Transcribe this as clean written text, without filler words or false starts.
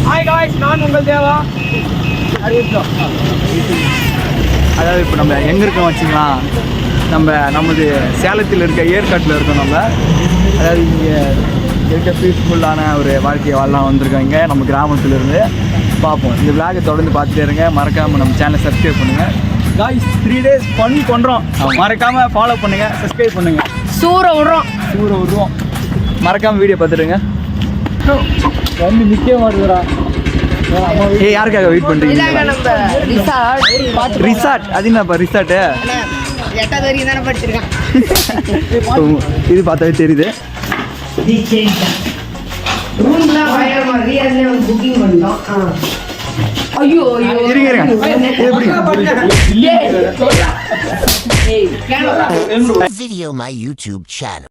Hi guys, நான் உங்கள் தேவா. அதாவது இப்போ நம்ம எங்கே இருக்கோம் வச்சுக்கலாம், நமது சேலத்தில் இருக்க ஏற்காட்டில் இருக்கோம். நம்ம அதாவது இங்கே இருக்க பீஸ்ஃபுல்லான ஒரு வாழ்க்கையை வாழலாம் வந்திருக்கோம். இங்கே நம்ம கிராமத்தில் இருந்து பார்ப்போம். இந்த விளாகை தொடர்ந்து பார்த்துட்டே இருங்க. மறக்காமல் நம்ம சேனலை சப்ஸ்கிரைப் பண்ணுங்கள். காய்ஸ் 3 days ஃபன் பண்ணுறோம். மறக்காமல் ஃபாலோ பண்ணுங்கள், சப்ஸ்கிரைப் பண்ணுங்கள். சூற விடுறோம். மறக்காமல் வீடியோ பார்த்துடுங்க. வந்து நிற்க மாட்டேங்கிறா. யாருக்காக வெயிட் பண்ணுறீங்க? ரிசார்ட். அது என்னப்பா ரிசார்ட்டு? இது பார்த்தாவே தெரியுது. Video my YouTube channel.